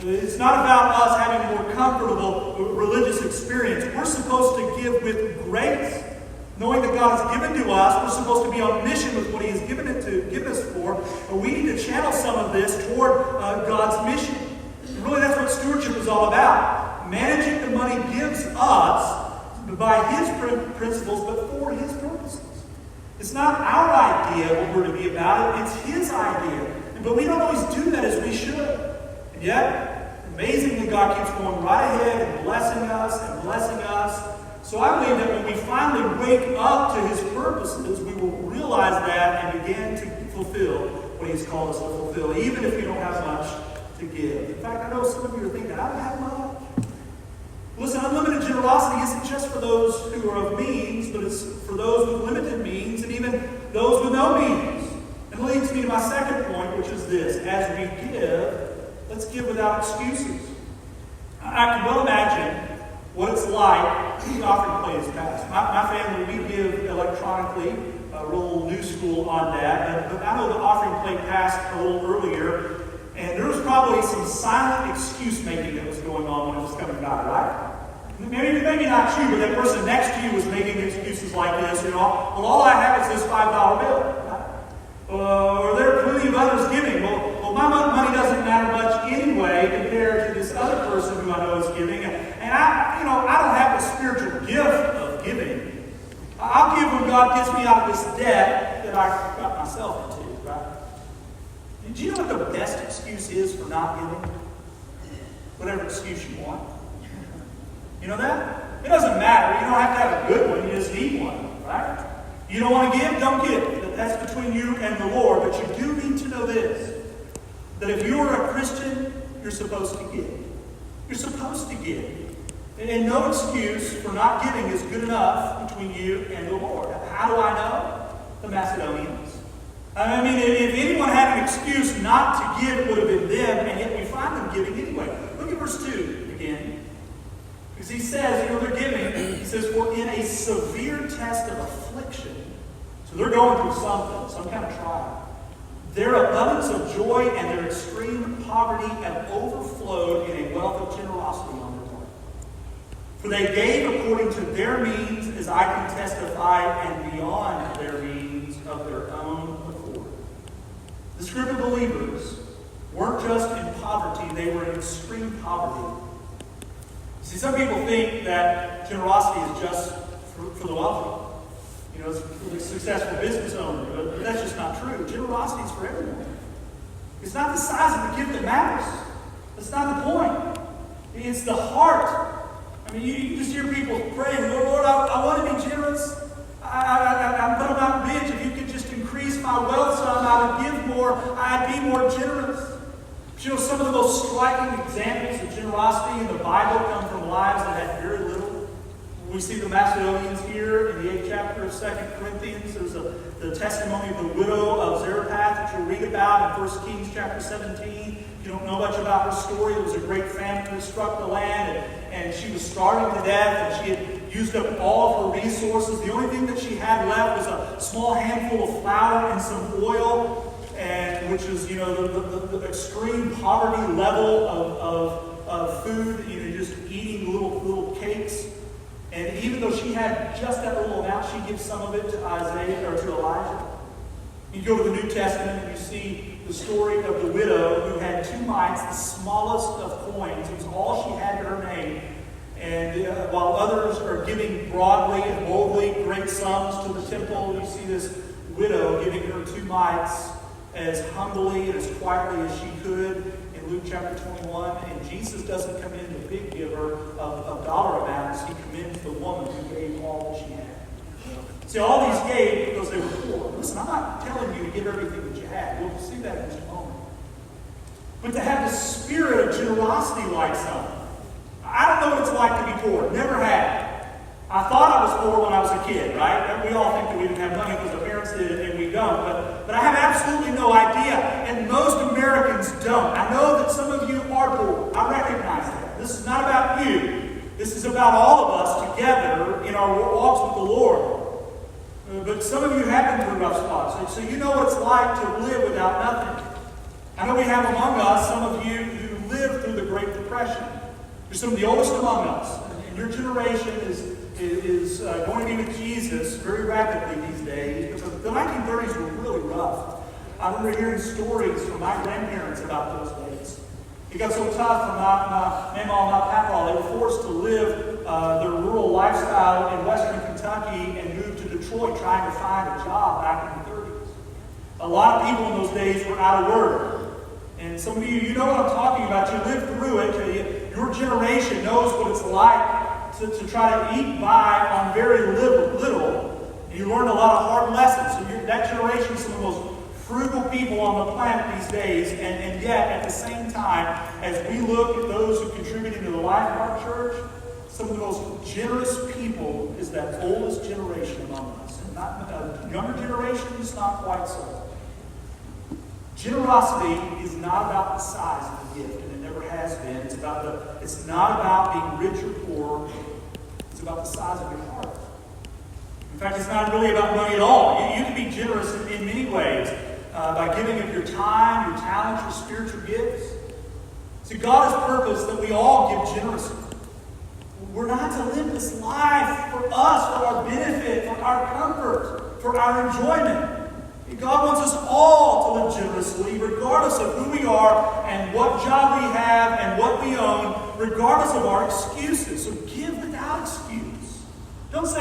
It's not about us having a more comfortable religious experience. We're supposed to give with grace. Knowing that God has given to us, we're supposed to be on mission with what He has given us for. But we need to channel some of this toward God's mission. And really, that's what stewardship is all about. Managing the money gives us by His principles, but for His purposes. It's not our idea what we're to be about it. It's His idea. But we don't always do that as we should. And yet, amazingly, God keeps going right ahead and blessing us and blessing us. So I believe that when we finally wake up to His purposes, we will realize that and begin to fulfill what He's called us to fulfill, even if we don't have much to give. In fact, I know some of you are thinking, I don't have much. Listen, unlimited generosity isn't just for those who are of means, but it's for those with limited means and even those with no means. And it leads me to my second point, which is this. As we give, let's give without excuses. I can well imagine what it's like when the offering plate is passed. My family, we give electronically, a real new school on that. But I know the offering plate passed a little earlier, and there was probably some silent excuse making that was going on when it was coming by, right? Maybe not you, but that person next to you was making excuses like this, well, all I have is this $5 bill. Right? Or there are plenty of others giving. Well, my money doesn't matter much anyway compared to this other person who I know is giving. And I don't have the spiritual gift of giving. I'll give when God gets me out of this debt that I got myself into, right? And do you know what the best excuse is for not giving? Whatever excuse you want. You know that? It doesn't matter. You don't have to have a good one. You just need one, right? You don't want to give? Don't give. That's between you and the Lord. But you do need to know this, that if you're a Christian, you're supposed to give. You're supposed to give. And no excuse for not giving is good enough between you and the Lord. How do I know? The Macedonians. I mean, if anyone had an excuse not to give, it would have been them, and yet we find them giving anyway. Look at verse 2 again. Because he says, they're giving. He says, we're in a severe test of affliction. So they're going through something, some kind of trial. Their abundance of joy and their extreme poverty have overflowed in a wealth of generosity on their part. For they gave according to their means, as I can testify, and beyond their means of their own accord. This group of believers weren't just in poverty, they were in extreme poverty. See, some people think that generosity is just for the wealthy. It's for the successful business owner. But that's just not true. Generosity is for everyone. It's not the size of the gift that matters. That's not the point. It's the heart. I mean, you just hear people praying, Lord, I want to be generous. But I'm not rich. If you could just increase my wealth some, I would give more. I'd be more generous. But some of the most striking examples of generosity in the Bible come from lives that had very little. We see the Macedonians here in the 8th chapter of 2 Corinthians. There's the testimony of the widow of Zarephath that you'll read about in 1 Kings chapter 17. If you don't know much about her story, there was a great famine that struck the land, and she was starving to death, and she had used up all of her resources. The only thing that she had left was a small handful of flour and some oil, and which is, the extreme poverty level of food, just eating little cakes. And even though she had just that little amount, she gives some of it to Isaiah or to Elijah. You go to the New Testament and you see the story of the widow who had 2 mites, the smallest of coins. It was all she had to her name. And while others are giving broadly and boldly great sums to the temple, you see this widow giving her 2 mites as humbly and as quietly as she could in Luke chapter 21. And Jesus doesn't come in the big giver of dollar amounts. He commends the woman who gave all that she had. See, all these gave because they were poor. Listen, I'm not telling you to give everything that you had. We'll see that in just a moment. But to have the spirit of generosity like some. I don't know what it's like to be poor. Never had. I thought I was poor when I was a kid, right? We all think that we didn't have money because our parents did it and we don't. But I have absolutely no idea. And most Americans don't. I know that some of you are poor. I recognize that. This is not about you. This is about all of us together in our walks with the Lord. But some of you have been through rough spots. So you know what it's like to live without nothing. I know we have among us some of you who lived through the Great You're some of the oldest among us. And your generation is going to be with Jesus very rapidly these days. Because the 1930s were really rough. I remember hearing stories from my grandparents about those days. It got so tough for my mama and my papa, they were forced to live their rural lifestyle in western Kentucky and move to Detroit trying to find a job back in the 30s. A lot of people in those days were out of work. And some of you know what I'm talking about. You lived through it. Your generation knows what it's like to try to eat by on very little. And you learned a lot of hard lessons. So that generation is some of the most frugal people on the planet these days. And yet, at the same time, as we look at those who contributed to the life of our church, some of the most generous people is that oldest generation among us. And not younger generations, not quite so. Generosity is not about the size of the gift, and it never has been. It's not about being rich or poor. It's about the size of your heart. In fact, it's not really about money at all. You can be generous in many ways by giving of your time, your talents, your spiritual gifts. See, God has purposed that we all give generously. We're not to live this life for us, for our benefit, for our comfort, for our enjoyment. God wants us all to live generously, regardless of who we are and what job we have and what we own, regardless of our excuses. So give without excuse. Don't say,